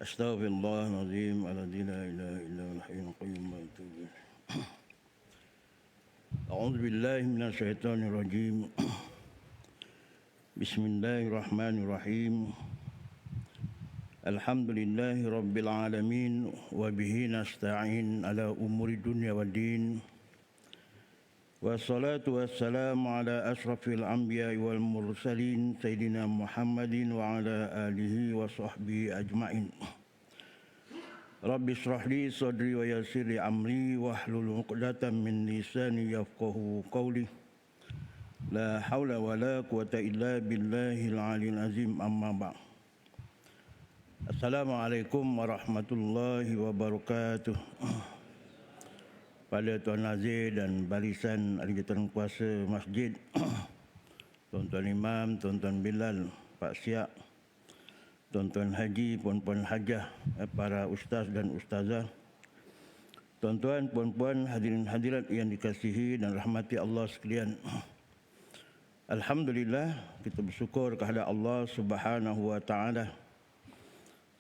Astaghfirullahaladzim alladzi la ilaha illa huwal hayyul qayyum wa atubu ilaih. A'udzu billahi minasyaitonir rajim. Bismillahirrahmanirrahim. Alhamdulillahi rabbil alamin wa bihi nasta'in ala umuri dunya waddin. Wassalatu wassalamu ala asrafil anbiya'i wal mursalin sayyidina Muhammadin wa ala alihi wa sahbihi ajma'in. Rabbi shrah li sadri wa yassir li amri wahlul 'uqdatam min lisani yafqahu qawli. La haula wa la quwata illa billahil 'aliyyil azim, amma ba'd. Assalamualaikum warahmatullahi wabarakatuh. Pada Tuan Nazir dan barisan ahli jawatan kuasa masjid, Tuan-Tuan Imam, Tuan-Tuan Bilal, Pak Siak, Tuan-Tuan Haji, Puan-Puan Hajah, para ustaz dan ustazah, Tuan-Tuan, Puan-Puan, hadirin hadirat yang dikasihi dan rahmati Allah sekalian. Alhamdulillah, kita bersyukur kepada Allah Subhanahu wa taala.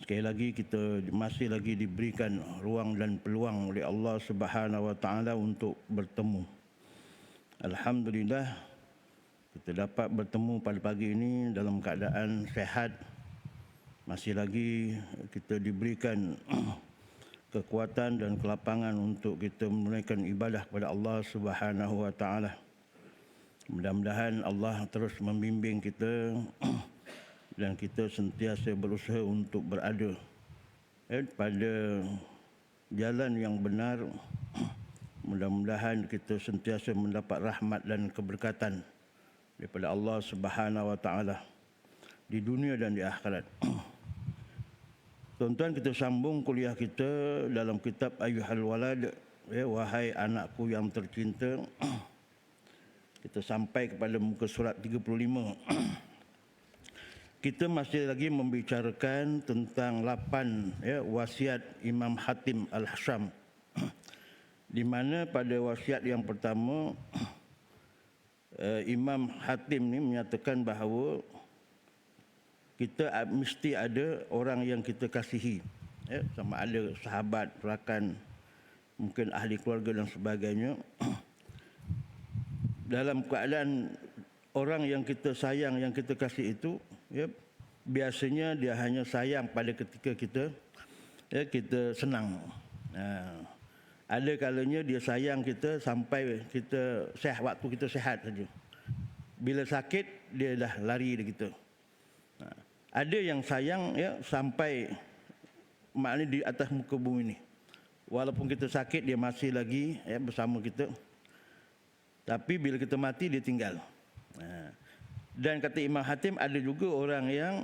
Sekali lagi kita masih lagi diberikan ruang dan peluang oleh Allah Subhanahu wa taala untuk bertemu. Alhamdulillah, kita dapat bertemu pada pagi ini dalam keadaan sehat. Masih lagi kita diberikan kekuatan dan kelapangan untuk kita menunaikan ibadah kepada Allah Subhanahu wa taala. Mudah-mudahan Allah terus membimbing kita dan kita sentiasa berusaha untuk berada pada jalan yang benar. Mudah-mudahan kita sentiasa mendapat rahmat dan keberkatan daripada Allah Subhanahu wa taala di dunia dan di akhirat. Tuan-tuan, kita sambung kuliah kita dalam kitab Ayyuhal Walad, wahai anakku yang tercinta. Kita sampai kepada muka surat 35. Kita masih lagi membicarakan tentang 8 wasiat Imam Hatim Al-Hasham. Di mana pada wasiat yang pertama, Imam Hatim ni menyatakan bahawa kita mesti ada orang yang kita kasihi, sama ada sahabat, rakan, mungkin ahli keluarga dan sebagainya. Dalam keadaan orang yang kita sayang, yang kita kasih itu, biasanya dia hanya sayang pada ketika kita senang. Ada kalanya dia sayang kita sampai kita sehat, waktu kita sehat saja. Bila sakit dia dah lari dari kita. Ada yang sayang sampai maknanya di atas muka bumi ni. Walaupun kita sakit dia masih lagi bersama kita. Tapi bila kita mati dia tinggal. Dan kata Imam Hatim, ada juga orang yang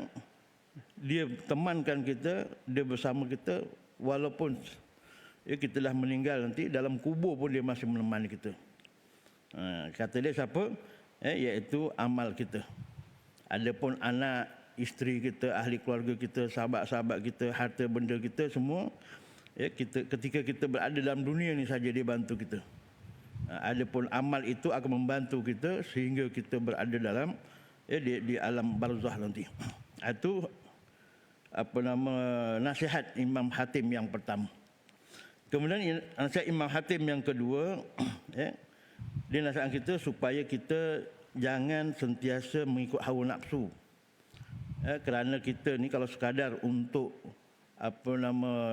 dia temankan kita, dia bersama kita walaupun kita dah meninggal nanti, dalam kubur pun dia masih menemani kita. Kata dia siapa? Iaitu amal kita. Adapun anak, isteri kita, ahli keluarga kita, sahabat-sahabat kita, harta benda kita semua, ketika kita berada dalam dunia ni saja dia bantu kita. Adapun amal itu akan membantu kita sehingga kita berada dalam di alam barzah nanti. Itu nasihat Imam Hatim yang pertama. Kemudian nasihat Imam Hatim yang kedua, dia nasihat kita supaya kita jangan sentiasa mengikut hawa nafsu. Kerana kita ni kalau sekadar untuk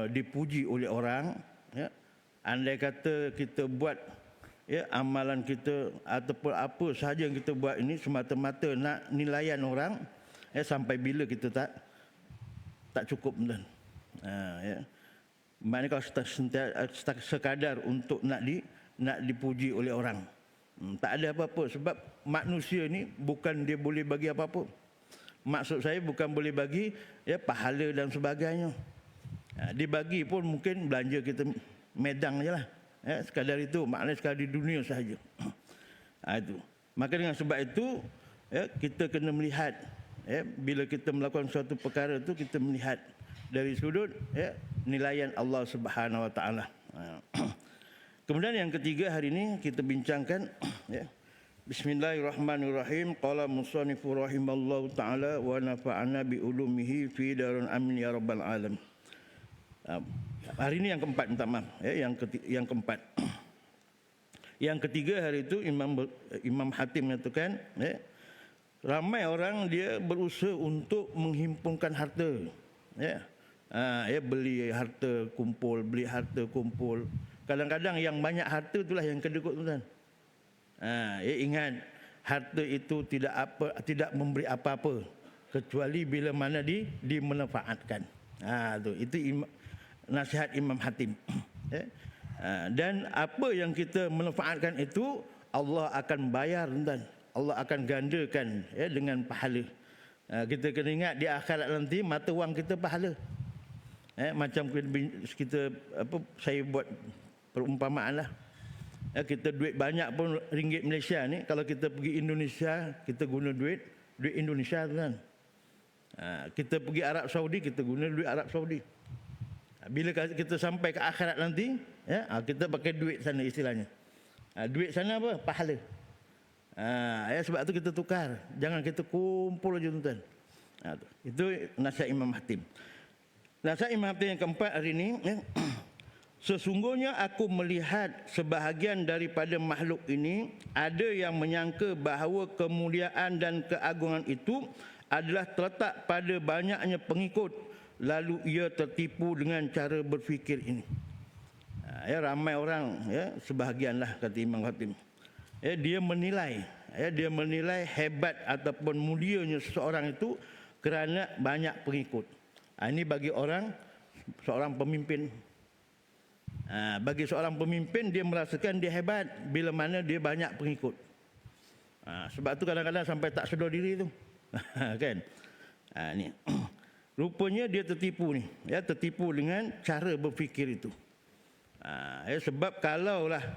dipuji oleh orang, andai kata kita buat amalan kita ataupun apa sahaja yang kita buat ini semata-mata nak nilaian orang, sampai bila kita tak cukup betul. Maknanya kalau sekadar untuk nak dipuji oleh orang, tak ada apa-apa. Sebab manusia ni bukan dia boleh bagi apa-apa. Maksud saya bukan boleh bagi pahala dan sebagainya. Dibagi pun mungkin belanja kita medang je lah. Sekadar itu, maknanya sekadar di dunia sahaja. Itu. Maka dengan sebab itu kita kena melihat, bila kita melakukan suatu perkara itu, kita melihat dari sudut nilaian Allah Subhanahu wa taala. Kemudian yang ketiga hari ini kita bincangkan Bismillahirrahmanirrahim. Qala musannifu rahimallahu taala wa nafa'ana bi ulumihi fi darul amin ya rabbal alamin. Hari ini yang keempat, minta maaf. Yang keempat. Yang ketiga hari itu Imam Hatim mengatakan, ramai orang dia berusaha untuk menghimpunkan harta. Beli harta kumpul, beli harta kumpul. Kadang-kadang yang banyak harta itulah yang kedekut, tuan. Ingat, harta itu tidak memberi apa-apa kecuali bila mana dimanfaatkan. Itu nasihat Imam Hatim. Dan apa yang kita manfaatkan itu Allah akan bayar, tuan. Allah akan gandakan dengan pahala. Kita kena ingat di akhirat nanti mata wang kita pahala. Macam kita saya buat perumpamaan lah. Kita duit banyak pun ringgit Malaysia ni, kalau kita pergi Indonesia kita guna duit Indonesia, tuan. Kita pergi Arab Saudi kita guna duit Arab Saudi. Bila kita sampai ke akhirat nanti, kita pakai duit sana istilahnya. Duit sana apa? Pahala. Sebab tu kita tukar. Jangan kita kumpul aja, tuan. Itu nasihat Imam Hatim. Nasihat Imam Hatim yang keempat hari ini, sesungguhnya aku melihat sebahagian daripada makhluk ini ada yang menyangka bahawa kemuliaan dan keagungan itu adalah terletak pada banyaknya pengikut, lalu ia tertipu dengan cara berfikir ini. Ramai orang, sebahagianlah kata Imam Hatim, dia menilai hebat ataupun mulianya seseorang itu kerana banyak pengikut. Ini bagi seorang pemimpin. Bagi seorang pemimpin, dia merasakan dia hebat bila mana dia banyak pengikut. Sebab tu kadang-kadang sampai tak sedar diri tu. Kan? Ni. Rupanya dia tertipu ni. Tertipu dengan cara berfikir itu. Sebab kalaulah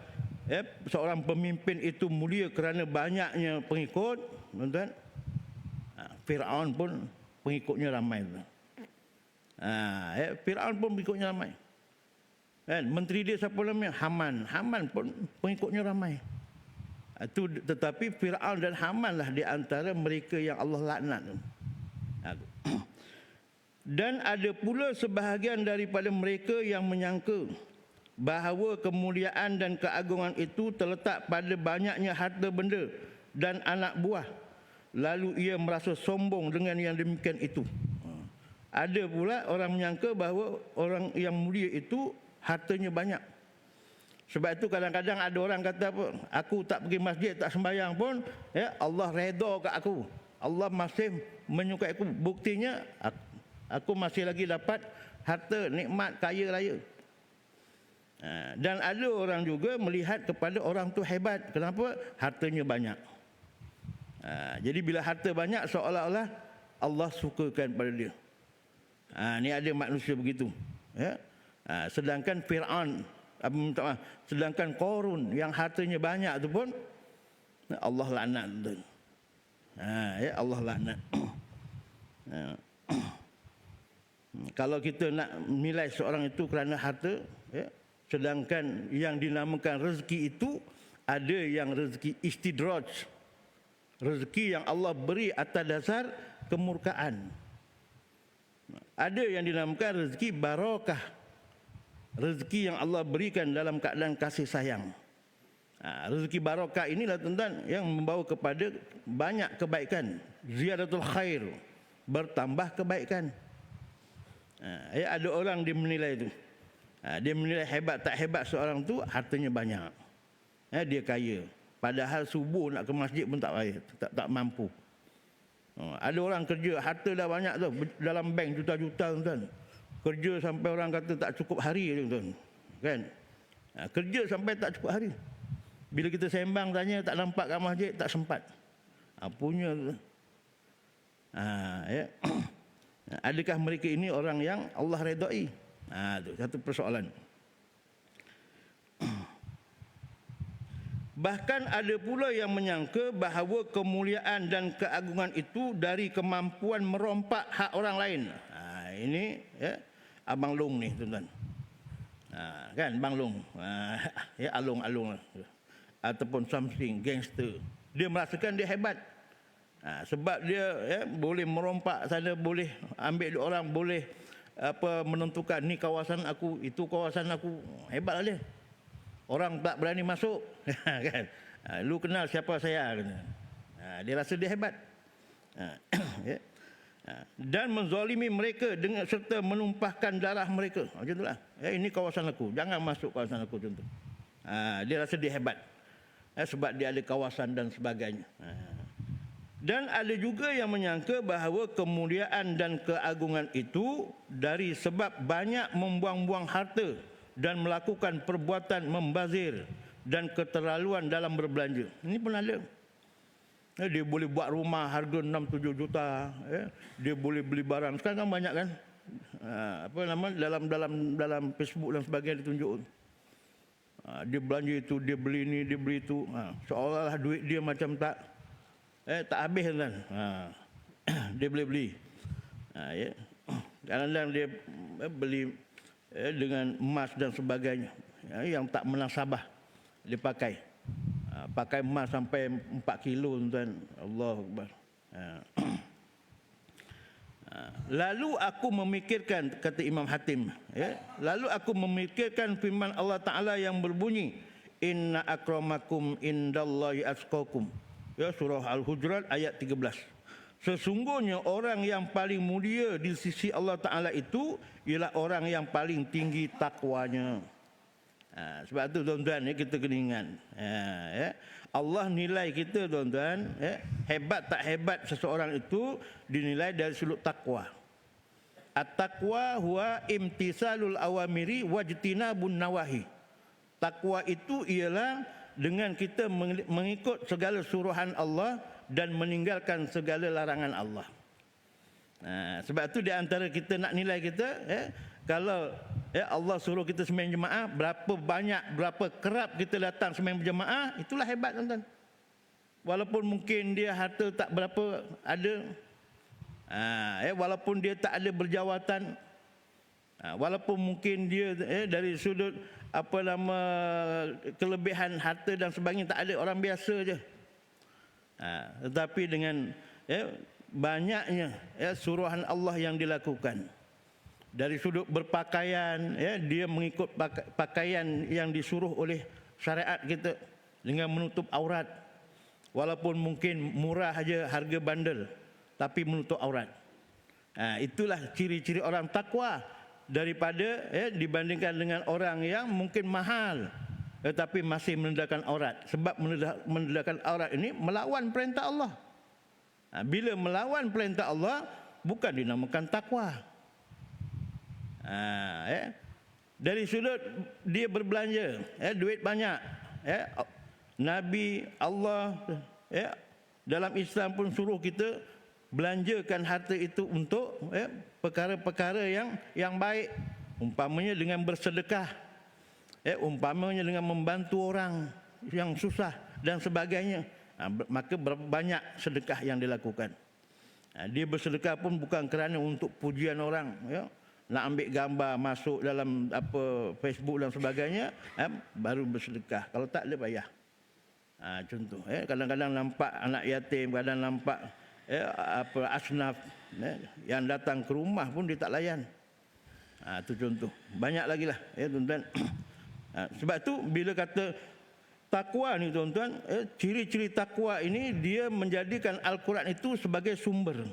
seorang pemimpin itu mulia kerana banyaknya pengikut, tuan-tuan, Firaun pun pengikutnya ramai. Firaun pun pengikutnya ramai. Menteri dia siapa namanya? Haman pun pengikutnya ramai. Tetapi Firaun dan Haman lah di antara mereka yang Allah laknat. Dan ada pula sebahagian daripada mereka yang menyangka bahawa kemuliaan dan keagungan itu terletak pada banyaknya harta benda dan anak buah. Lalu ia merasa sombong dengan yang demikian itu. Ada pula orang menyangka bahawa orang yang mulia itu hartanya banyak. Sebab itu kadang-kadang ada orang kata apa? Aku tak pergi masjid, tak sembahyang pun, Allah redha kat aku. Allah masih menyukai aku. Buktinya aku masih lagi dapat harta, nikmat, kaya raya. Dan ada orang juga melihat kepada orang tu hebat. Kenapa? Hartanya banyak. Jadi bila harta banyak, seolah-olah Allah sukakan pada dia. Ni ada manusia begitu. Sedangkan Fir'aun, sedangkan Qarun yang hartanya banyak tu pun Allah laknat. Allah laknat. Kalau kita nak nilai seorang itu kerana harta, sedangkan yang dinamakan rezeki itu ada yang rezeki istidraj, rezeki yang Allah beri atas dasar kemurkaan. Ada yang dinamakan rezeki barakah, rezeki yang Allah berikan dalam keadaan kasih sayang. Rezeki barakah inilah, tuan-tuan, yang membawa kepada banyak kebaikan, ziyadatul khair, bertambah kebaikan. Ada orang dia menilai itu. Dia menilai hebat tak hebat seorang tu hartanya banyak. Dia kaya. Padahal subuh nak ke masjid pun tak mampu. Ada orang kerja, harta dah banyak tu, dalam bank juta-juta, tuan-tuan. Kerja sampai orang kata tak cukup hari, tuan-tuan. Kan? Kerja sampai tak cukup hari. Bila kita sembang tanya tak nampak kat masjid, tak sempat. Punya tu. Adakah mereka ini orang yang Allah redai? Itu satu persoalan. Bahkan ada pula yang menyangka bahawa kemuliaan dan keagungan itu dari kemampuan merompak hak orang lain. Ini Abang Long ni, tuan-tuan. Kan Bang Long. Alung-alung ataupun something gangster. Dia merasakan dia hebat. Sebab dia boleh merompak sana, boleh ambil orang, boleh menentukan ni kawasan aku, itu kawasan aku. Hebatlah dia. Orang tak berani masuk. Kan? Lu kenal siapa saya? Dia rasa dia hebat. Ya. Dan menzalimi mereka dengan serta menumpahkan darah mereka. Macam itulah. Ini kawasan aku, jangan masuk kawasan aku, contoh. Dia rasa dia hebat. Sebab dia ada kawasan dan sebagainya. Dan ada juga yang menyangka bahawa kemuliaan dan keagungan itu dari sebab banyak membuang-buang harta dan melakukan perbuatan membazir dan keterlaluan dalam berbelanja. Ini pun ada. Dia boleh buat rumah harga 6-7 juta. Dia boleh beli barang. Sekarang kan banyak kan. Dalam Facebook dan sebagainya ditunjuk. Dia belanja itu, dia beli ini, dia beli itu. Seolah-olah duit dia macam tak habis kan. Dia beli. Ya. Kadang-kadang dia beli dengan emas dan sebagainya. Yang tak menasabah dia pakai. Pakai emas sampai 4 kilo, tuan. Allahu Akbar. Lalu aku memikirkan, kata Imam Hatim, lalu aku memikirkan firman Allah Ta'ala yang berbunyi, inna akramakum indallahi atqakum. Surah Al-Hujurat ayat 13. Sesungguhnya orang yang paling mulia di sisi Allah Ta'ala itu ialah orang yang paling tinggi takwanya. Sebab tu tuan-tuan, kita kena ingat, Allah nilai kita, tuan-tuan, hebat tak hebat seseorang itu dinilai dari sudut takwa. At-taqwa huwa imtisalul awamiri wajtinabun nawahi. Takwa itu ialah dengan kita mengikut segala suruhan Allah dan meninggalkan segala larangan Allah. Sebab tu di antara kita nak nilai kita, kalau Allah suruh kita sembahyang jemaah, berapa banyak, berapa kerap kita datang sembahyang berjemaah, itulah hebat, tuan-tuan. Walaupun mungkin dia harta tak berapa ada, walaupun dia tak ada berjawatan, walaupun mungkin dia dari sudut kelebihan harta dan sebagainya tak ada, orang biasa je. Tetapi dengan banyaknya suruhan Allah yang dilakukan, dari sudut berpakaian, dia mengikut pakaian yang disuruh oleh syariat kita dengan menutup aurat, walaupun mungkin murah aja harga bandel, tapi menutup aurat. Itulah ciri-ciri orang takwa daripada dibandingkan dengan orang yang mungkin mahal tetapi masih menundukkan aurat. Sebab menundukkan aurat ini melawan perintah Allah. Bila melawan perintah Allah, bukan dinamakan takwa. Dari sudut dia berbelanja, duit banyak, Nabi Allah dalam Islam pun suruh kita belanjakan harta itu untuk perkara-perkara yang baik, umpamanya dengan bersedekah, umpamanya dengan membantu orang yang susah dan sebagainya. Maka berapa banyak sedekah yang dilakukan. Dia bersedekah pun bukan kerana untuk pujian orang, nak ambil gambar masuk dalam Facebook dan sebagainya, baru bersedekah. Kalau tak, dia payah. Contoh, kadang-kadang nampak anak yatim, kadang nampak asnaf yang datang ke rumah pun dia tak layan. Itu contoh. Banyak lagi lah, tuan-tuan. Sebab tu bila kata takwa ni, tuan-tuan, ciri-ciri takwa ini dia menjadikan Al-Quran itu sebagai sumber,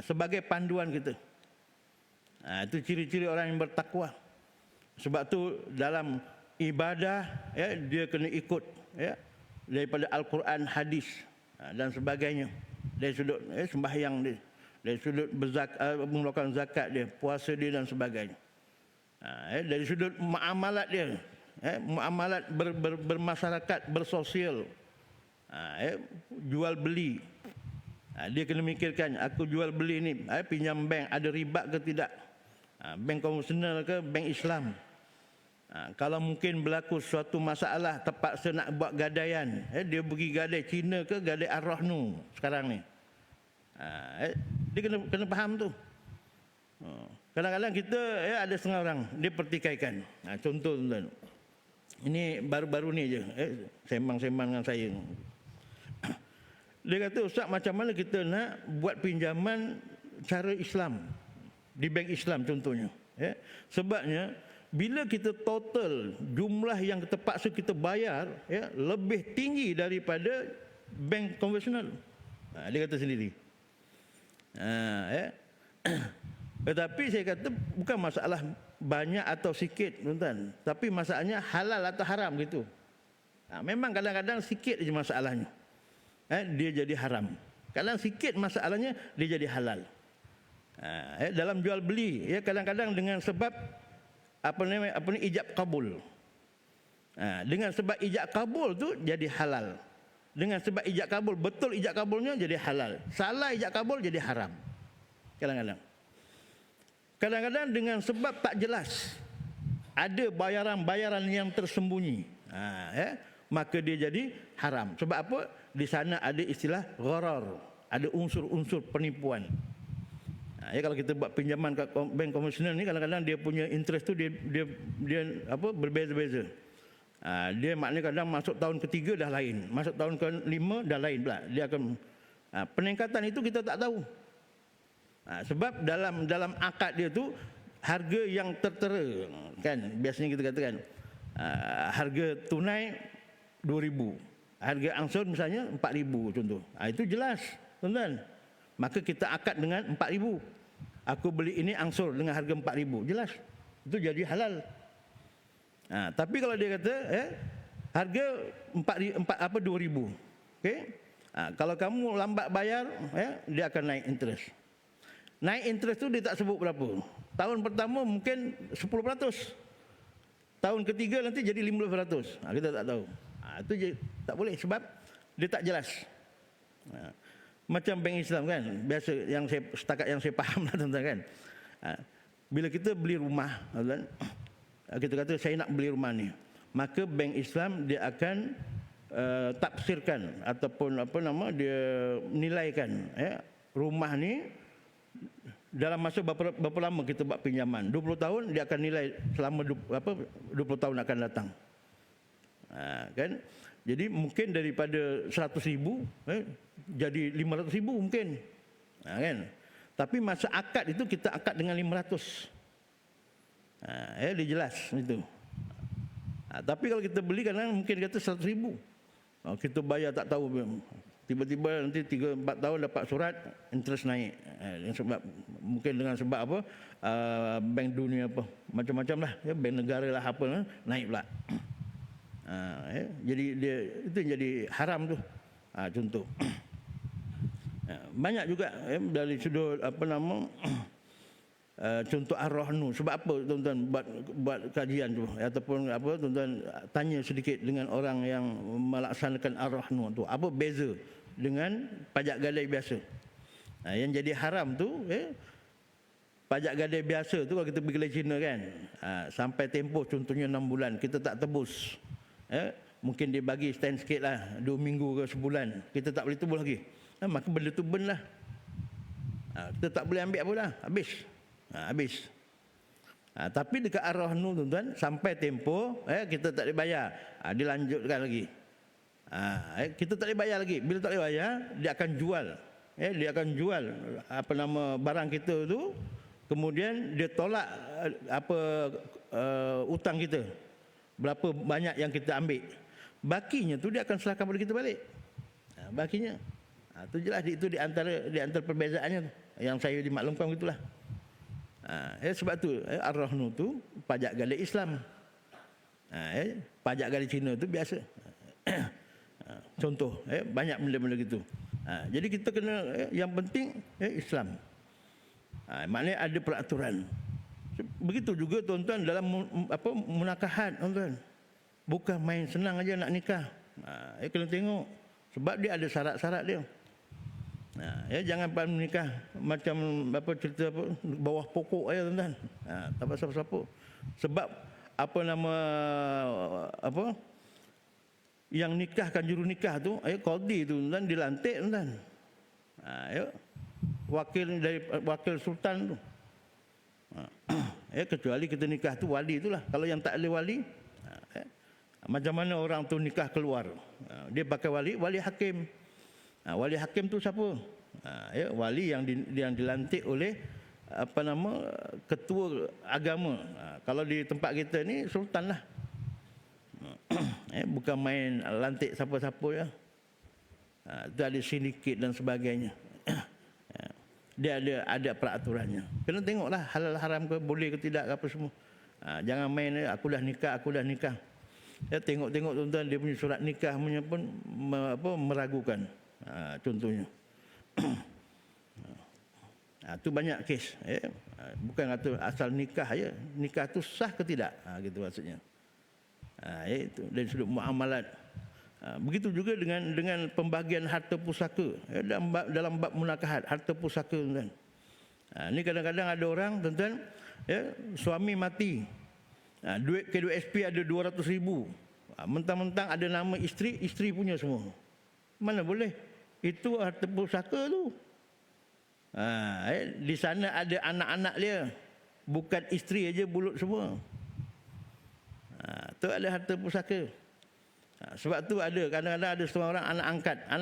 sebagai panduan kita. Itu ciri-ciri orang yang bertakwa. Sebab tu dalam ibadah, dia kena ikut daripada Al-Quran, hadis dan sebagainya. Dari sudut sembahyang dia, dari sudut mengeluarkan zakat dia, puasa dia dan sebagainya. Dari sudut muamalat dia, muamalat bermasyarakat, bersosial, jual beli, dia kena mikirkan, aku jual beli ni, pinjam bank ada riba ke tidak, bank konvensional ke bank Islam. Kalau mungkin berlaku suatu masalah terpaksa nak buat gadaian, dia pergi gadai Cina ke gadai Ar-Rahnu sekarang ni, dia kena faham tu. Kadang-kadang kita ada setengah orang dia pertikaikan. Contoh, tuan-tuan, ini baru-baru ni je sembang-sembang dengan saya. Dia kata, Ustaz, macam mana kita nak buat pinjaman cara Islam? di bank Islam contohnya. Ya. Sebabnya bila kita total jumlah yang terpaksa kita bayar, ya, lebih tinggi daripada bank konvensional. Dia kata sendiri. Ya. Tetapi saya kata bukan masalah banyak atau sikit, tuan-tuan, tapi masalahnya halal atau haram gitu. Memang kadang-kadang sikit je masalahnya, dia jadi haram. Kadang sikit masalahnya dia jadi halal. Dalam jual beli, ya, kadang-kadang dengan sebab ijab kabul. Dengan sebab ijab kabul tu jadi halal. Dengan sebab ijab kabul, betul ijab kabulnya jadi halal. Salah ijab kabul jadi haram. Kadang-kadang. Kadang-kadang dengan sebab tak jelas, ada bayaran-bayaran yang tersembunyi, maka dia jadi haram. Sebab apa? Di sana ada istilah gharar, ada unsur-unsur penipuan. Ya, kalau kita buat pinjaman kat bank konvensional ni, kadang-kadang dia punya interest tu dia berbeza-beza. Dia maknanya kadang masuk tahun ketiga dah lain, masuk tahun kelima dah lain pula. Dia akan peningkatan itu kita tak tahu. Sebab dalam akad dia tu harga yang tertera, kan, biasanya kita katakan harga tunai 2,000, harga angsur misalnya 4,000 contoh. Itu jelas, tuan-tuan. Maka kita akad dengan 4,000. Aku beli ini angsur dengan harga 4,000, jelas. Itu jadi halal. Tapi kalau dia kata harga 2,000, okey. Kalau kamu lambat bayar, dia akan naik interest. Naik interest tu dia tak sebut berapa. Tahun pertama mungkin 10%. Tahun ketiga nanti jadi 15%. Kita tak tahu. Itu tak boleh sebab dia tak jelas. Macam bank Islam kan, biasa yang setakat yang saya faham lah, tuan-tuan, kan. Bila kita beli rumah, tuan, kita kata saya nak beli rumah ni, maka bank Islam dia akan tafsirkan ataupun dia nilaikan, rumah ni dalam masa berapa lama kita buat pinjaman. 20 tahun dia akan nilai selama 20 tahun akan datang. Kan? Jadi mungkin daripada 100,000 jadi 500,000 mungkin. Kan? Tapi masa akad itu kita akad dengan 500. Dia jelas itu. Tapi kalau kita beli kadang mungkin kata 100,000. Kita bayar tak tahu, tiba-tiba nanti 3-4 tahun dapat surat interest naik. Sebab mungkin dengan sebab apa? Bank dunia apa macam-macam lah, ya, bank negara lah apa, naik pula. Jadi dia itu jadi haram tu. Contoh. Banyak juga dari sudut contoh ar-rahnu. Sebab apa tuan-tuan buat kajian tu, ataupun tuan-tuan tanya sedikit dengan orang yang melaksanakan ar-rahnu tu, apa beza dengan pajak gadai biasa. Yang jadi haram tu, pajak gadai biasa tu kalau kita pergi ke China kan, sampai tempoh contohnya 6 bulan kita tak tebus, mungkin dia bagi stand sikit lah, 2 minggu ke sebulan, kita tak boleh tebus lagi, maka benda tu burn lah. Kita tak boleh ambil apa dah, habis. Tapi dekat ar-rahnu tuan-tuan, sampai tempoh kita tak boleh bayar, dilanjutkan lagi. Kita tak boleh bayar lagi. Bila tak boleh bayar, dia akan jual. Dia akan jual barang kita tu, kemudian dia tolak hutang kita. Berapa banyak yang kita ambil. Bakinya tu dia akan serahkan pada kita balik. Bakinya. Tu jelas, itu di antara perbezaannya tu, yang saya dimaklumkan gitulah. Sebab tu ar-rahnu tu pajak gadai Islam. Pajak gadai Cina tu biasa. Contoh, banyak benda-benda gitu. Jadi kita kena, yang penting Islam. Maknanya ada peraturan. Begitu juga tuan-tuan dalam munakahat, tuan-tuan. Bukan main senang aja nak nikah. Kena tengok, sebab dia ada syarat-syarat dia. Jangan pada menikah macam cerita bawah pokok aja, tuan-tuan. Tak pasal siapa. Sebab yang nikahkan juru nikah tu, qadi tu, tuan, dilantik, tuan. Wakil sultan tu. Kecuali kita nikah tu wali itulah. Kalau yang tak ada wali, macam mana orang tu nikah keluar? Dia pakai wali hakim. Wali hakim tu siapa? Wali yang dilantik oleh apa nama, ketua agama. Kalau di tempat kita ni sultan lah. Bukan main lantik siapa-siapa ya. Itu ada sindiket dan sebagainya. Dia ada peraturannya. Kena tengoklah halal haram ke, boleh ke tidak ke apa semua. Jangan main aku dah nikah. Ya, tengok-tengok tuan-tuan dia punya surat nikah punya pun meragukan. Contohnya. Tu banyak kes. Bukan kata asal nikah ya. Nikah tu sah ke tidak? Gitu maksudnya. Itu dari sudut muamalat. Begitu juga dengan pembagian harta pusaka dalam bab munakahat, harta pusaka tuan. Ni kadang-kadang ada orang tuan, ya, suami mati. Duit KWSP ada 200,000. Mentang-mentang ada nama isteri punya semua. Mana boleh? Itu harta pusaka tu. Di sana ada anak-anak dia. Bukan isteri aja bulut semua. Tu ada harta pusaka. Sebab tu ada kadang-kadang ada setengah orang anak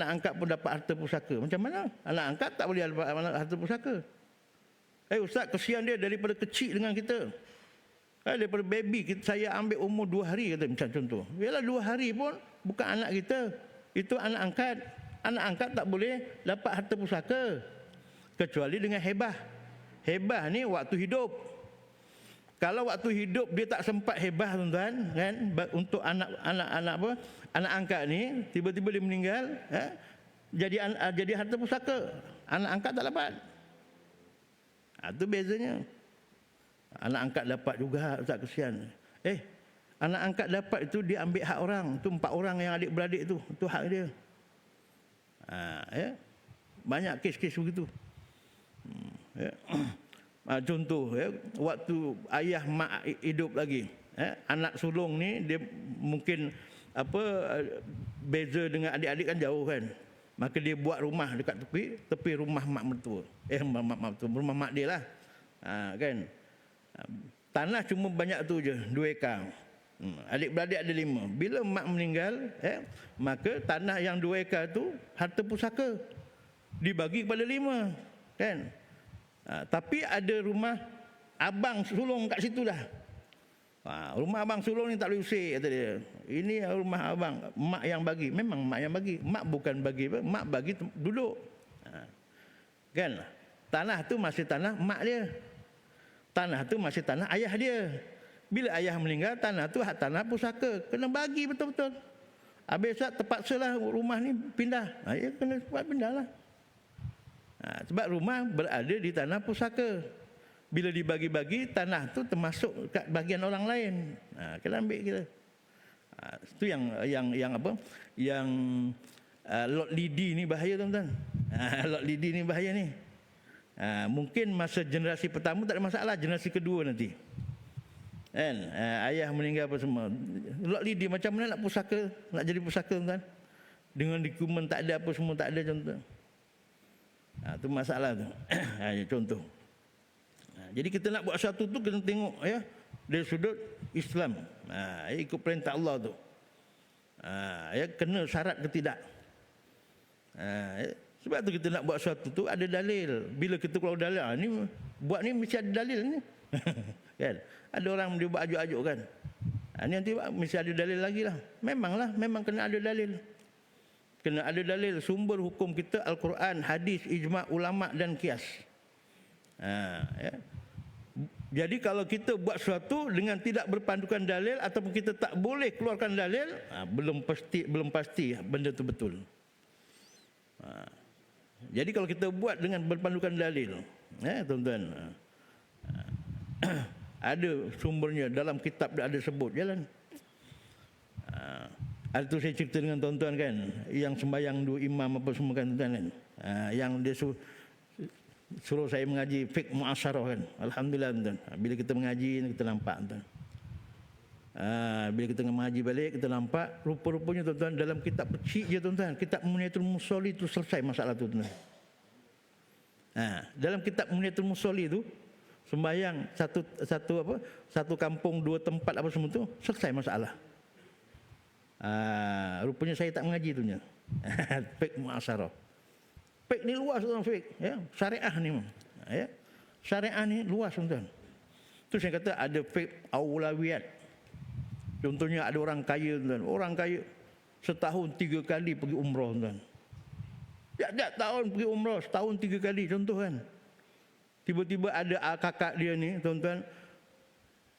angkat pun dapat harta pusaka. Macam mana? Anak angkat tak boleh dapat harta pusaka. Ustaz, kesian dia daripada kecil dengan kita. Daripada baby saya ambil umur 2 hari kata macam contoh. Yalah 2 hari pun bukan anak kita. Itu anak angkat. Anak angkat tak boleh dapat harta pusaka kecuali dengan hebah. Hebah ni waktu hidup. Kalau waktu hidup dia tak sempat hebah tuan-tuan kan, untuk anak angkat ni tiba-tiba dia meninggal, jadi harta pusaka. Anak angkat tak dapat. Itu bezanya. Anak angkat dapat juga, tak kesian. Anak angkat dapat itu dia ambil hak orang. Tu 4 orang yang adik-beradik tu, itu hak dia. Banyak kes-kes begitu. Contoh waktu ayah mak hidup lagi, anak sulung ni dia mungkin beza dengan adik-adik kan jauh kan, maka dia buat rumah dekat tepi rumah mak mertua, rumah mak dia lah, kan. Tanah cuma banyak tu je, 2 ekar. Adik-beradik ada 5. Bila mak meninggal, maka tanah yang 2 ekar tu harta pusaka dibagi kepada 5, kan. Tapi ada rumah abang sulung kat situ dah. Rumah abang sulung ni tak boleh usik kata dia. Ini rumah abang, mak yang bagi. Memang mak yang bagi. Mak bukan bagi apa, mak bagi duduk. Kan? Tanah tu masih tanah mak dia. Tanah tu masih tanah ayah dia. Bila ayah meninggal, tanah tu hak tanah pusaka. Kena bagi betul-betul. Habis terpaksalah rumah ni pindah. Ya kena buat pindah lah. Sebab rumah berada di tanah pusaka. Bila dibagi-bagi, tanah tu termasuk kat bagian orang lain. Kena ambil kita. Itu yang apa? Yang lot lidi ni bahaya tuan-tuan. Lot lidi ni bahaya ni. Mungkin masa generasi pertama tak ada masalah, generasi kedua nanti. Kan? Ayah meninggal apa semua. Lot lidi macam mana nak pusaka, nak jadi pusaka tuan-tuan? Dengan dokumen tak ada apa semua tak ada contoh. Itu masalah tu. Contoh. Jadi kita nak buat sesuatu tu kena tengok ya dari sudut Islam. Ikut perintah Allah tu. Kena syarat ke tidak. Sebab tu kita nak buat sesuatu tu ada dalil. Bila kita keluar dalil, ni buat ni mesti ada dalil ni. Kan? Ada orang dia buat ajuk-ajuk kan. Ni nanti mesti ada dalil lagi lah. Memang kena ada dalil. Kena ada dalil sumber hukum kita Al-Quran, hadis, ijma' ulama' dan qiyas. Jadi kalau kita buat sesuatu dengan tidak berpandukan dalil ataupun kita tak boleh keluarkan dalil, belum pasti benda itu betul. Jadi kalau kita buat dengan berpandukan dalil, tuan-tuan, ada sumbernya dalam kitab ada sebut jalan. Hari tu saya cerita dengan tuan-tuan kan, yang sembahyang 2 imam apa semua kan tuan-tuan kan. Yang dia suruh saya mengaji fiqh muasyarah kan. Alhamdulillah tuan. Bila kita mengaji kita nampak tuan. Bila kita mengaji balik kita nampak rupa-rupanya tuan-tuan dalam kitab kecil je tuan-tuan, kitab Muniatul Musolli tu selesai masalah tu tuan. Dalam kitab Muniatul Musolli tu sembahyang satu kampung 2 tempat apa semua tu selesai masalah. Rupanya saya tak mengaji tu nya. Fiqh muasyarah. Fiqh ni luas tuan fiqh, ya. Syariah ni. Ya. Syariah ni luas tuan-tuan. Tu saya kata ada fiqh aulawiyat. Contohnya ada orang kaya tuan. Orang kaya setahun 3 kali pergi umrah tuan. Tiap-tiap tahun pergi umrah, setahun 3 kali contoh kan. Tiba-tiba ada kakak dia ni tuan-tuan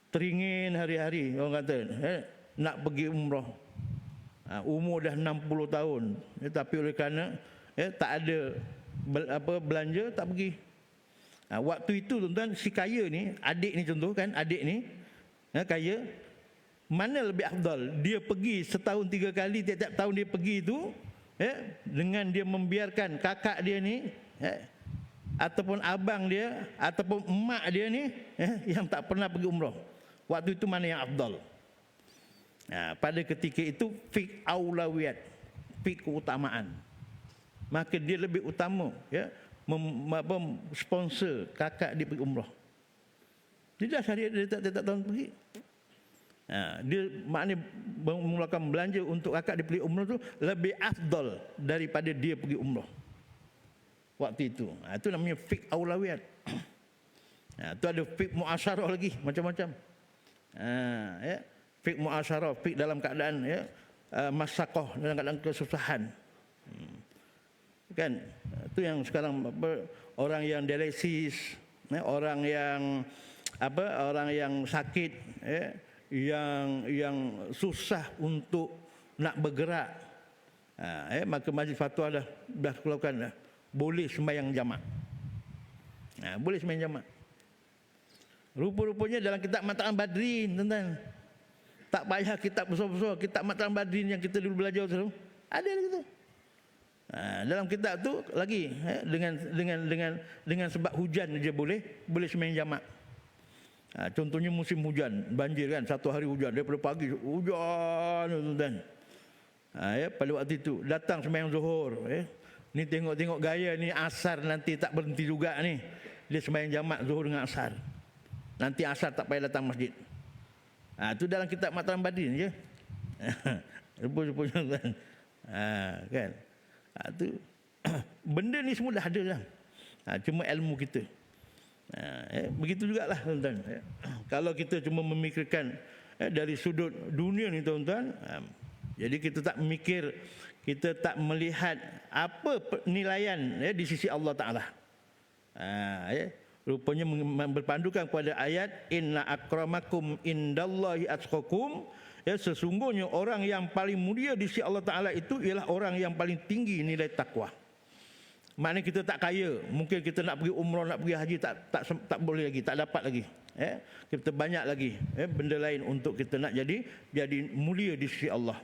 teringin hari-hari orang kata nak pergi umrah. Umur dah 60 tahun tapi oleh kerana tak ada belanja tak pergi. Waktu itu tuan-tuan si kaya ni, adik ni contoh kan, adik ni kaya, mana lebih afdal dia pergi setahun 3 kali, tiap-tiap tahun dia pergi tu dengan dia membiarkan kakak dia ni ataupun abang dia ataupun emak dia ni yang tak pernah pergi umrah. Waktu itu mana yang afdal? Pada ketika itu fiqh aulawiyat, fiqh keutamaan. Maka dia lebih utama sponsor kakak dia pergi umrah. Dia dah syariat dia tak tahun pergi. Dia maknanya mengeluarkan belanja untuk kakak dia pergi umrah tu lebih afdal daripada dia pergi umrah. Waktu itu. Itu namanya fiqh aulawiyat. Tu ada fiqh muasyarah lagi macam-macam. Fiqh muasyarah, fiqh dalam keadaan masyaqah, dalam keadaan kesusahan. Kan? Itu yang sekarang orang yang dialisis, orang yang sakit, yang susah untuk nak bergerak. Maka majlis fatwa dah keluarkan boleh sembahyang jamak. Boleh sembahyang jamak. Rupa-rupanya dalam kitab Mata'an Badrin, tuan-tuan. Tak payah kitab besar-besar, kitab Mata'an Badrin yang kita dulu belajar tu. Ada lagi tu. Dalam kitab tu lagi dengan sebab hujan dia boleh sembahyang jamak. Contohnya musim hujan, banjir kan, satu hari hujan daripada pagi hujan tuan-tuan. Pada waktu itu datang sembahyang zuhur, ni tengok gaya ni asar nanti tak berhenti juga ni. Dia sembahyang jamak zuhur dengan asar. Nanti asar tak payah datang masjid. Tu dalam kitab Mata'an Badrin je. Rupa-rupanya kan. Kan. Tu benda ni semua dah ada dah. Cuma ilmu kita. Begitu jugalah tuan-tuan. Kalau kita cuma memikirkan dari sudut dunia ni tuan-tuan, jadi kita tak memikir, kita tak melihat apa penilaian di sisi Allah Ta'ala. Rupanya berpandukan kepada ayat inna akramakum indallahi atqakum, sesungguhnya orang yang paling mulia di sisi Allah Ta'ala itu ialah orang yang paling tinggi nilai takwa. Maknanya kita tak kaya, mungkin kita nak pergi umrah, nak pergi haji tak boleh lagi, tak dapat lagi. Kita banyak lagi benda lain untuk kita nak jadi mulia di sisi Allah.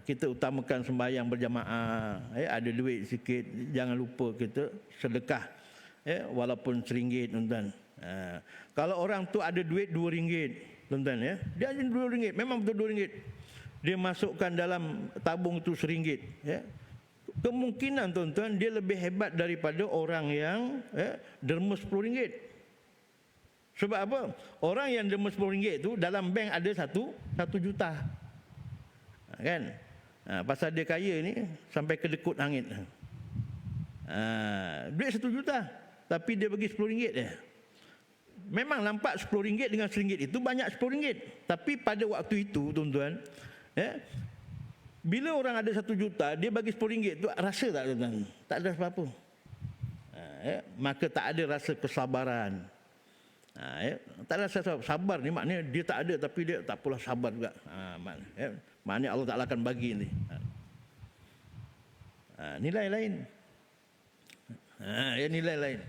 Kita utamakan sembahyang berjamaah, ada duit sikit jangan lupa kita sedekah, walaupun RM1 tuan-tuan. Kalau orang tu ada duit RM2 tuan-tuan, dia ada RM2, memang betul RM2, dia masukkan dalam tabung tu RM1, kemungkinan tuan-tuan dia lebih hebat daripada orang yang derma RM10. Sebab apa? Orang yang derma RM10 tu dalam bank ada 1 juta. Kan? Pasal dia kaya ni sampai kedekut langit. Duit 1 juta tapi dia bagi RM10 je. Memang nampak RM10 dengan RM1 itu banyak RM10. Tapi pada waktu itu tuan-tuan, bila orang ada 1 juta dia bagi RM10 tu rasa tak tuan-tuan? Tak ada apa-apa. Maka tak ada rasa kesabaran. Tak ada rasa sabar ni maknanya dia tak ada tapi dia tak apalah sabar juga. Maknanya Allah Ta'ala akan bagi ni. Nilai lain. Nilai lain.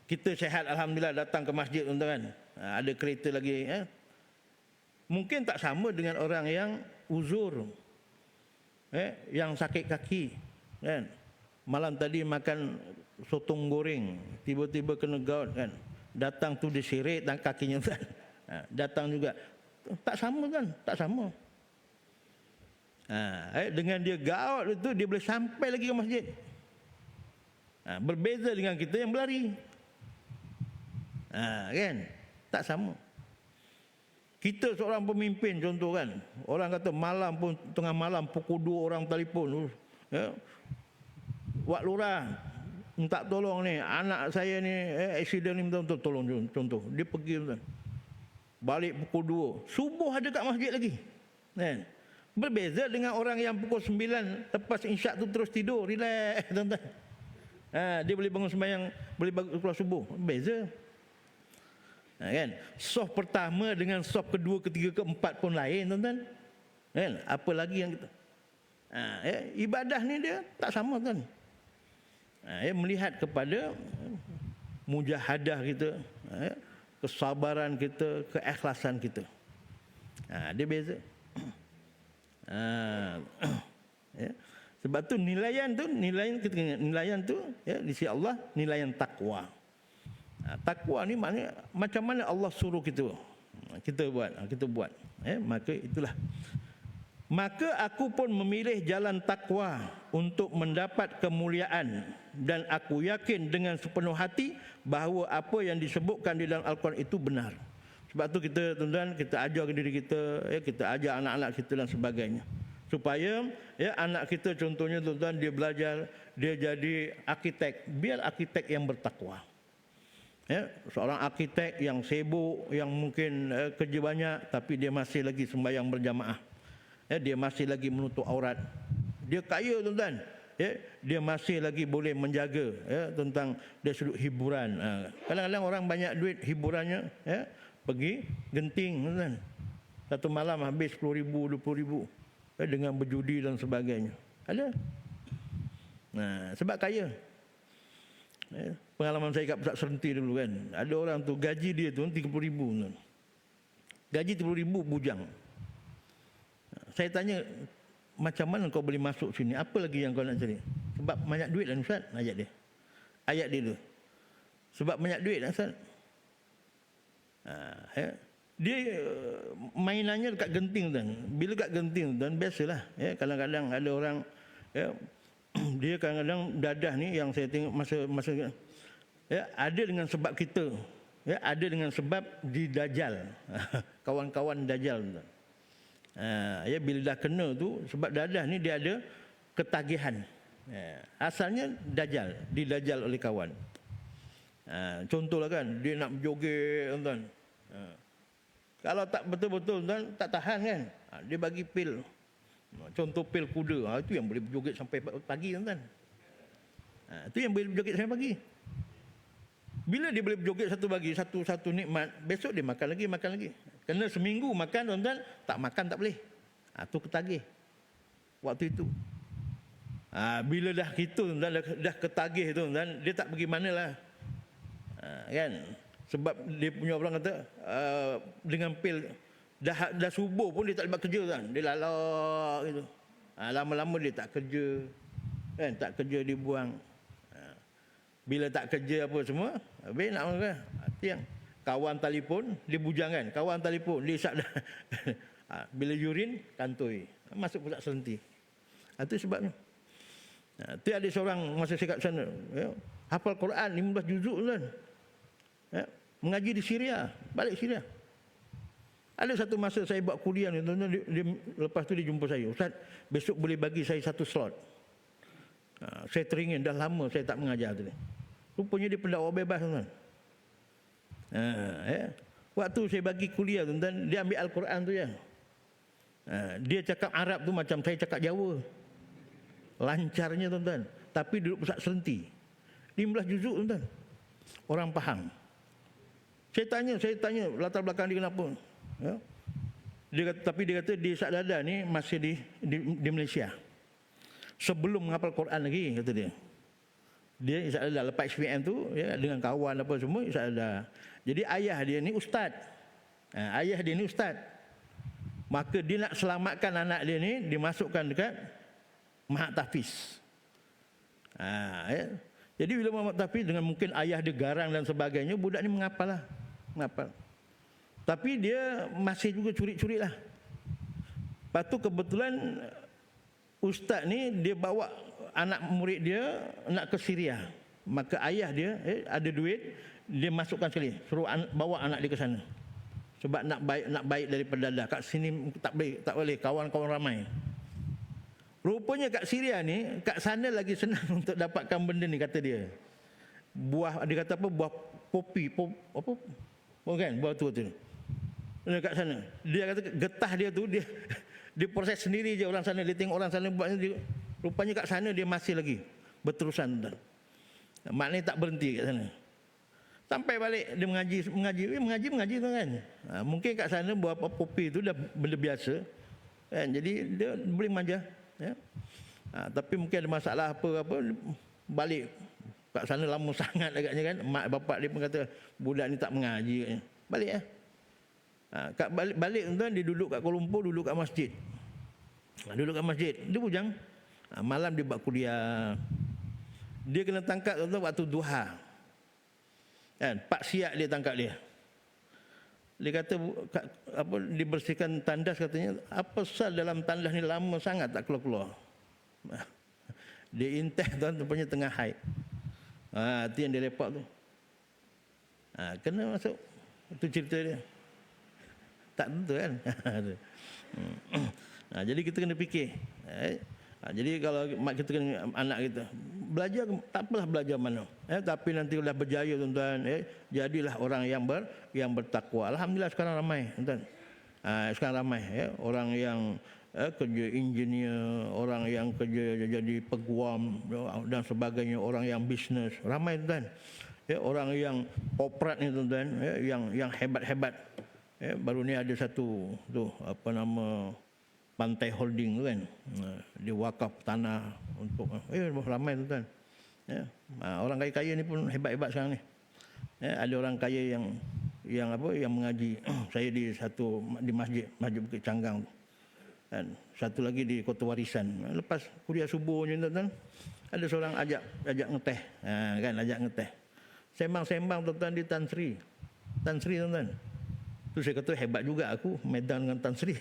Kita sihat alhamdulillah datang ke masjid tuan-tuan. Ada kereta lagi. Mungkin tak sama dengan orang yang uzur. Yang sakit kaki. Kan? Malam tadi makan sotong goreng. Tiba-tiba kena gout kan. Datang tu disirit dan kakinya kan. Datang juga. Tak sama kan? Tak sama. Dengan dia gout itu dia boleh sampai lagi ke masjid. Berbeza dengan kita yang berlari. Kan? Tak sama. Kita seorang pemimpin contoh kan. Orang kata malam pun, tengah malam pukul 2 orang telefon. Wak lurah, minta tolong ni, anak saya ni accident ni, minta tolong contoh. Dia pergi tuan. Balik pukul 2. Subuh ada kat masjid lagi. Kan? Berbeza dengan orang yang pukul 9 lepas isyak tu terus tidur, relax tuan-tuan. Dia boleh bangun sembahyang, boleh keluar subuh. Beza. Kan? Soft pertama dengan soft kedua, ketiga, keempat pun lain tuan-tuan. Kan? Apa lagi yang kita ibadah ni dia tak sama kan. Melihat kepada mujahadah kita, kesabaran kita, keikhlasan kita. Dia beza. Sebab tu nilaian tu di sisi Allah nilaian takwa. Takwa ni maknanya macam mana Allah suruh kita buat. Maka itulah. Maka aku pun memilih jalan takwa untuk mendapat kemuliaan, dan aku yakin dengan sepenuh hati bahawa apa yang disebutkan di dalam Al-Quran itu benar. Sebab tu kita tuan-tuan, kita ajar diri kita, kita ajar anak-anak kita dan sebagainya. Supaya anak kita contohnya tuan-tuan, dia belajar, dia jadi arkitek, biar arkitek yang bertakwa. Seorang arkitek yang sibuk, yang mungkin kerja banyak, tapi dia masih lagi sembahyang berjamaah. Dia masih lagi menutup aurat. Dia kaya tuan-tuan. Dia masih lagi boleh menjaga tentang dari sudut hiburan. Kadang-kadang orang banyak duit hiburannya, pergi genting tuan-tuan. Satu malam habis 10,000, 20,000 dengan berjudi dan sebagainya. Ada. Sebab kaya. Pengalaman saya kat Pusat Serenti dulu kan. Ada orang tu gaji dia tu 30,000 tuan. Gaji 30,000 bujang. Saya tanya, macam mana kau boleh masuk sini? Apa lagi yang kau nak cari? Sebab banyak duit lah Ustaz. Ayat dia tu. Sebab banyak duit lah Ustaz. Dia mainannya dekat genting tuan. Bila dekat genting tuan, biasalah. Kadang-kadang ada orang, dia kadang-kadang dadah ni yang saya tengok masa ada dengan sebab kita. Ada dengan sebab didajal. Kawan-kawan dajal tuan. Bila dah kena tu, sebab dadah ni dia ada ketagihan. Asalnya didajal oleh kawan. Contohlah kan, dia nak berjoget tuan. Kalau tak betul-betul tuan, tak tahan kan. Dia bagi pil. Contoh pil kuda. Itu yang boleh berjoget sampai pagi tuan. Itu yang boleh berjoget sampai pagi. Bila dia boleh berjoget satu nikmat, besok dia makan lagi. Kena seminggu makan tuan-tuan, tak makan tak boleh. Tu ketagih. Waktu itu. Bila dah gitu tuan-tuan, dah ketagih tu tuan, dia tak pergi manalah. Kan? Sebab dia punya orang kata dengan pil dah subuh pun dia tak boleh kerja kan. Dia lalak gitu. Lama-lama dia tak kerja. Kan? Tak kerja dia buang. Bila tak kerja apa semua, habis nak makan. Tiang. Kawan telefon, dia bujang kan. Kawan telefon, dia isap dah. Bila urin, kantoi. Masuk Pusat Serenti. Itu sebabnya. Itu ada seorang masa saya kat sana. Hafal Quran 15 juzuk kan. Mengaji di Syria. Balik Syria. Ada satu masa saya buat kuliah ni. Lepas tu dia jumpa saya. Ustaz, besok boleh bagi saya satu slot. Saya teringin, dah lama saya tak mengajar tu ni. Rupanya dia pendakwa bebas tuan. Waktu saya bagi kuliah tuan, dia ambil Al-Quran tu ya. Dia cakap Arab tu macam saya cakap Jawa. Lancarnya tuan. Tapi duduk Pusat Serenti. 15 juzuk tuan. Orang faham. Saya tanya latar belakang dia kenapa. Tapi dia kata di Sadada ni masih di Malaysia. Sebelum menghafal Quran lagi kata dia. Dia Sadada lepas SPM tu dengan kawan apa semua Sadada. Jadi ayah dia ni ustaz. Maka dia nak selamatkan anak dia ni, dimasukkan dekat Mahat Tahfiz. Jadi bila Mahat Tahfiz dengan mungkin ayah dia garang dan sebagainya, budak ni menghafal. Tapi dia masih juga curi-curi lah. Lepas tu kebetulan ustaz ni dia bawa anak murid dia nak ke Syria. Maka ayah dia ada duit, dia masukkan sekali, suruh bawa anak dia ke sana. Sebab nak baik daripada dadah. Kat sini tak boleh kawan-kawan ramai. Rupanya kat Syria ni, kat sana lagi senang untuk dapatkan benda ni kata dia. buah, dia kata apa, buah popi, apa, bukan, buah tu. Dekat sana. Dia kata getah dia tu, dia dia proses sendiri je orang sana. Dia tengok orang sana buatnya, rupanya kat sana dia masih lagi berterusan. Maknanya tak berhenti kat sana. Sampai balik dia mengaji tu kan. Mungkin kat sana buah popi tu dah benda biasa. Kan? Jadi dia boleh mengajar. Ya. Tapi mungkin ada masalah apa balik kat sana lama sangat agaknya kan. Mak bapak dia pun kata budak ni tak mengaji katnya. Balik lah. Kat balik tuan, dia duduk kat Kuala Lumpur, duduk kat masjid. Duduk kat masjid, dia bujang. Malam dia buat kuliah. Dia kena tangkap tuan waktu duha. Kan, Pak Siak dia tangkap dia. Dia kata apa, dibersihkan tandas katanya. Apa sal dalam tandas ni lama sangat tak keluar-keluar. Dia inteh tuan, rupanya tengah haid. Itu yang dia lepak tu. Kena masuk. Itu cerita dia. Tak tentu kan. Jadi kita kena fikir. Jadi kalau mak kita kena anak kita belajar, tak apalah belajar mana. Tapi nanti dah berjaya tuan-tuan. Jadilah orang yang bertakwa. Alhamdulillah sekarang ramai tuan. Sekarang ramai orang yang kerja engineer, orang yang kerja jadi peguam dan sebagainya, orang yang bisnes, ramai tuan. Orang yang korporat ni tuan-tuan, yang hebat-hebat. Baru ni ada satu tu apa nama Pantai Holding tu kan. Dia wakaf tanah untuk ramai tuan-tuan. Orang kaya-kaya ni pun hebat-hebat sekarang ni. Ada orang kaya yang mengaji. Saya di masjid Bukit Canggang tu. Dan satu lagi di Kota Warisan. Lepas kuliah subuh ni tuan-tuan, ada seorang ajak ngeteh. Kan ajak ngeteh. Sembang-sembang tuan-tuan di Tan Sri tuan-tuan. Tu saya kata hebat juga aku medan dengan Tan Sri.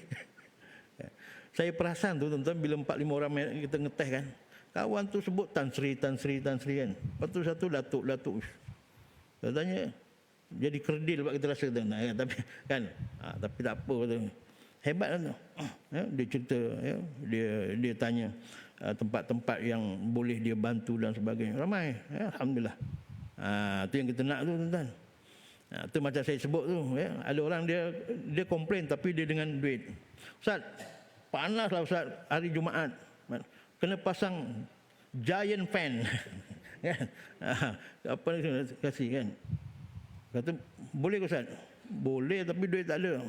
Saya perasan tu tuan-tuan, bila 4-5 orang kita ngeteh kan, kawan tu sebut Tan Sri kan. Lepas tu satu Datuk. Saya tanya, jadi kerdil buat kita rasa tapi kan, tapi tak apa tu. Hebat kan tu. Dia cerita, dia tanya tempat-tempat yang boleh dia bantu dan sebagainya. Ramai, alhamdulillah. Tu yang kita nak tu tuan-tuan. Itu macam saya sebut tu, ada orang dia komplain tapi dia dengan duit. Ustaz, panaslah Ustaz hari Jumaat, kena pasang giant fan. Kan? Apa ni kasih kan? Kata boleh ke Ustaz? Boleh tapi duit tak ada.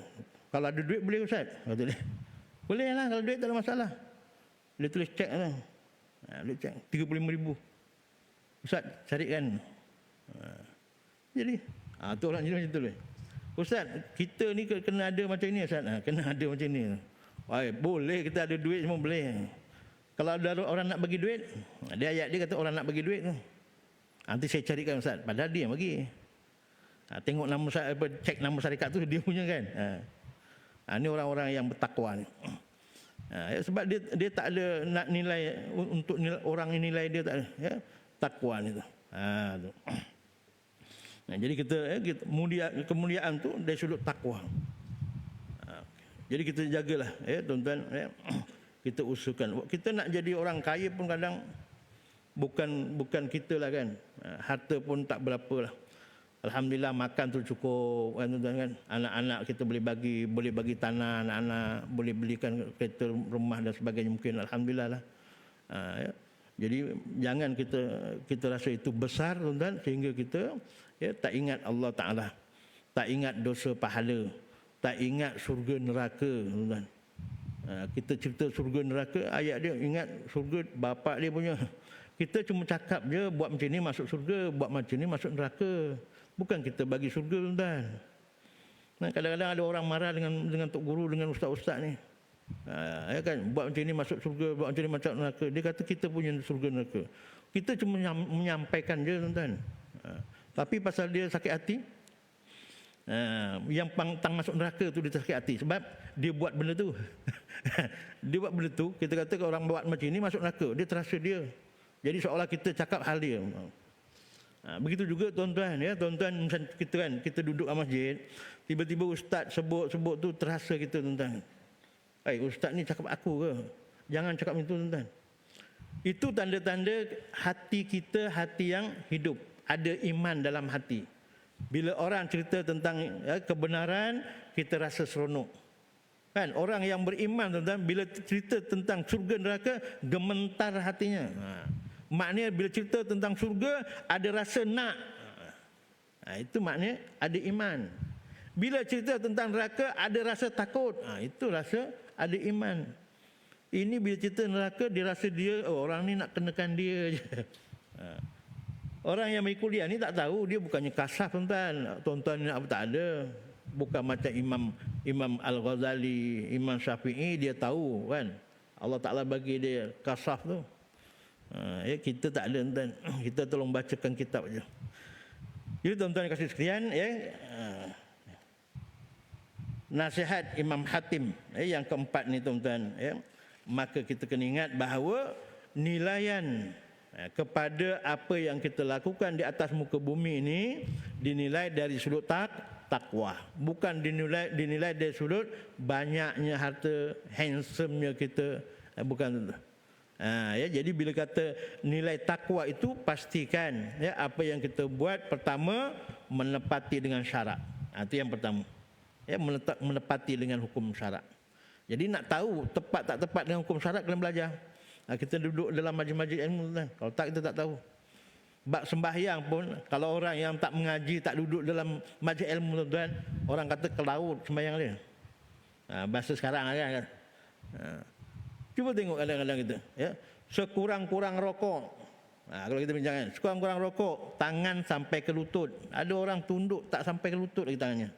Kalau ada duit boleh ke Ustaz? Kata dia. Boleh lah, kalau duit tak ada masalah. Dia tulis cek lah. Dia cek 35,000. Ustaz carikan. Jadi tu orang jenis macam tu. Ustaz, kita ni kena ada macam ni Ustaz. Kena ada macam ni. Boleh, kita ada duit semua boleh. Kalau ada orang nak bagi duit, dia ayat dia kata orang nak bagi duit tu. Nanti saya carikan Ustaz. Padahal dia yang bagi. Tengok nama cek nama syarikat tu dia punya kan. Ni orang-orang yang bertakwa ni. Sebab dia tak ada nak nilai untuk orang nilai dia, tak ada. Takwa ni tu. Tu. Jadi kita kemuliaan tu dari sudut takwa. Jadi kita jagalah tuan-tuan, kita usahakan. Kita nak jadi orang kaya pun kadang bukan kita lah kan. Harta pun tak berapa lah. Alhamdulillah makan tu cukup kan tuan-tuan kan. Anak-anak kita boleh bagi tanah anak-anak, boleh belikan kereta, rumah dan sebagainya mungkin, alhamdulillah lah. Jadi jangan kita rasa itu besar tuan-tuan sehingga kita tak ingat Allah Ta'ala, tak ingat dosa pahala, tak ingat surga neraka tuan-tuan. Kita cerita surga neraka, ayat dia ingat surga bapak dia punya. Kita cuma cakap je buat macam ni masuk surga, buat macam ni masuk neraka. Bukan kita bagi surga tuan-tuan. Kadang-kadang ada orang marah dengan tok guru, dengan ustaz-ustaz ni. Kan buat macam ni masuk surga, buat macam ni masuk neraka. Dia kata kita punya surga neraka. Kita cuma menyampaikan je tuan-tuan. Tapi pasal dia sakit hati, yang pantang masuk neraka tu dia sakit hati sebab dia buat benda tu. Dia buat benda tu, kita kata orang buat macam ni masuk neraka, dia terasa dia. Jadi seolah kita cakap hal dia. Begitu juga tuan-tuan, tuan-tuan macam kita kan, kita duduk di masjid, tiba-tiba ustaz sebut tu terasa kita tuan-tuan. Ustaz ni cakap aku ke? Jangan cakap itu tuan-tuan. Itu tanda-tanda hati kita hati yang hidup. ada iman dalam hati. Bila orang cerita tentang kebenaran, kita rasa seronok. Kan, orang yang beriman tuan-tuan, bila cerita tentang syurga neraka, gemetar hatinya. Maknanya bila cerita tentang syurga, ada rasa nak. Itu maknanya ada iman. Bila cerita tentang neraka, ada rasa takut. Itu rasa ada iman. Ini bila cerita neraka, dia rasa dia, orang ni nak kenakan dia je. Orang yang main kuliah ni tak tahu, dia bukannya kasar tuan-tuan. Tuan-tuan ni apa tak ada. Bukan macam Imam Al-Ghazali, Imam Syafi'i, dia tahu kan. Allah Ta'ala bagi dia kasaf tu. Kita tak ada tuan-tuan. Kita tolong bacakan kitab je. Jadi tuan-tuan kasih sekalian, nasihat Imam Hatim yang keempat ni tuan-tuan, maka kita kena ingat bahawa nilaian kepada apa yang kita lakukan di atas muka bumi ini dinilai dari sudut takwa, bukan dinilai dari sudut banyaknya harta, handsome-nya kita, bukan. Jadi bila kata nilai takwa itu, pastikan apa yang kita buat pertama menepati dengan syarak. Itu yang pertama. Menepati dengan hukum syarak. Jadi nak tahu tepat tak tepat dengan hukum syarak, kena belajar. Kita duduk dalam majlis-majlis ilmu, kalau tak kita tak tahu. Bab sembahyang pun, kalau orang yang tak mengaji, tak duduk dalam majlis ilmu tuan-tuan, orang kata ke laut sembahyang dia. Bahasa sekarang kan. Cuba tengok kadang-kadang kita, sekurang-kurang rokok. Kalau kita bincangkan, sekurang-kurang rokok, tangan sampai ke lutut. Ada orang tunduk tak sampai ke lutut lagi tangannya.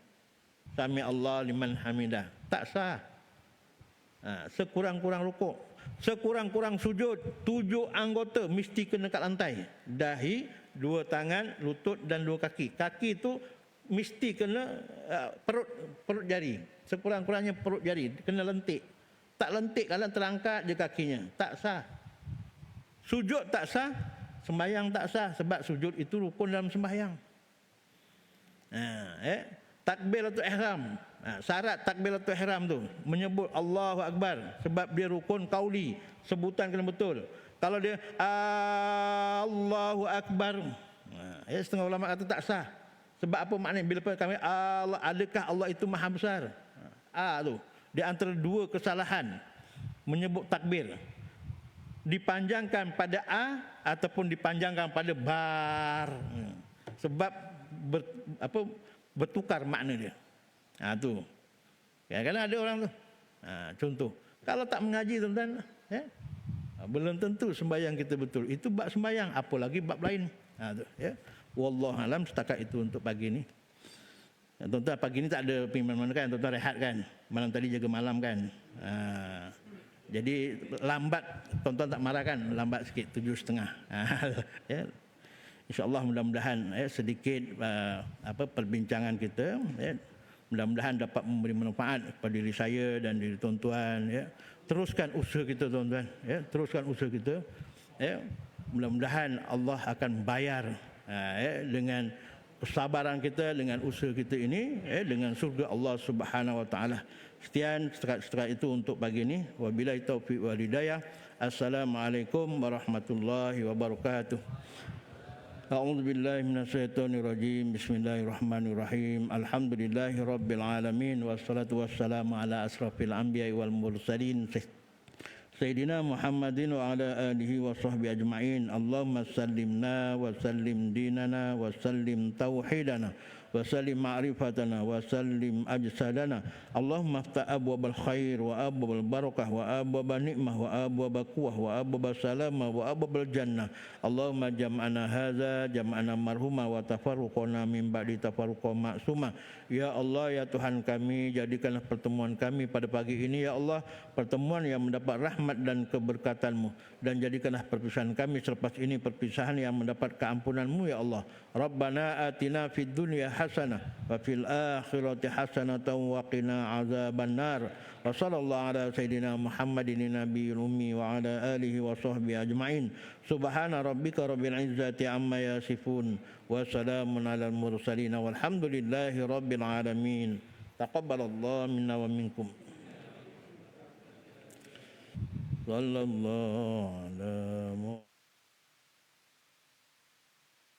Sami Allah liman hamidah. Tak sah. Sekurang-kurang rukuk, sekurang-kurang sujud, 7 anggota mesti kena kat lantai. Dahi, 2 tangan, lutut dan 2 kaki. Kaki itu mesti kena perut jari. Sekurang-kurangnya perut jari kena lentik. Tak lentik kalau terangkat je kakinya, tak sah. Sujud tak sah, sembahyang tak sah, sebab sujud itu rukun dalam sembahyang. Takbiratul ihram, syarat takbiratul ihram tu menyebut Allahu Akbar, sebab dia rukun qauli, sebutan kena betul. Kalau dia Allahu Akbar, setengah ulama kata tak sah. Sebab apa maknanya? Bila kami Allah, adakah Allah itu maha besar? Tu di antara 2 kesalahan menyebut takbir. Dipanjangkan pada ataupun dipanjangkan pada bar. Sebab bertukar makna dia. Tu. Kadang-kadang ada orang tu. Contoh, kalau tak mengaji tuan-tuan, belum tentu sembahyang kita betul. Itu bab sembahyang, apalagi bab lain. Tu, wallahu alam, setakat itu untuk pagi ni. Tuan-tuan, pagi ni tak ada pergi mana kan, tuan-tuan rehat kan. Malam tadi jaga malam kan. Jadi lambat, tuan-tuan tak marah kan, lambat sikit 7.30. InsyaAllah mudah-mudahan sedikit perbincangan kita, mudah-mudahan dapat memberi manfaat kepada diri saya dan diri tuan-tuan. Teruskan usaha kita tuan-tuan, teruskan usaha kita. Mudah-mudahan Allah akan bayar dengan kesabaran kita, dengan usaha kita ini, dengan surga Allah Subhanahu Wa Taala. Sekian setakat itu untuk pagi ini. Wabillahi taufiq wal hidayah. Assalamualaikum warahmatullahi wabarakatuh. A'udzu billahi minasyaitonir rajim. Bismillahirrahmanirrahim. Alhamdulillahi rabbil alamin, wassalatu wassalamu ala asrafil anbiya'i wal mursalin Sayyidina Muhammadin wa ala alihi wa sahbihi ajma'in. Allahumma sallimna wa sallim dinana wa sallim tauhidana wa sallim ma'rifatana wa sallim ajsadana. Allahumma aftah abwabal khair wa abwabal barakah wa abwabal ni'mah wa abwabal quwwah wa abwabal salamah wa abwabal jannah. Allahumma jam'ana hadza jam'ana marhuma wa tafarruqana min ba'di tafarruqa ma'suma. Ya Allah, ya Tuhan kami, jadikanlah pertemuan kami pada pagi ini ya Allah pertemuan yang mendapat rahmat dan keberkatan-Mu, dan jadikanlah perpisahan kami selepas ini perpisahan yang mendapat keampunan-Mu ya Allah. Rabbana atina fid dunya hasanah wa fil akhirati hasanatan wa qina azabannar. Wa sallallahu ala sayidina Muhammadin nabiyil ummi wa ala alihi wa sahbihi ajma'in. Subhana rabbika rabbil izzati amma yasifun wa salamun alal mursalin walhamdulillahi rabbil alamin. Taqabbalallahu minna wa minkum. Sallallahu alaihi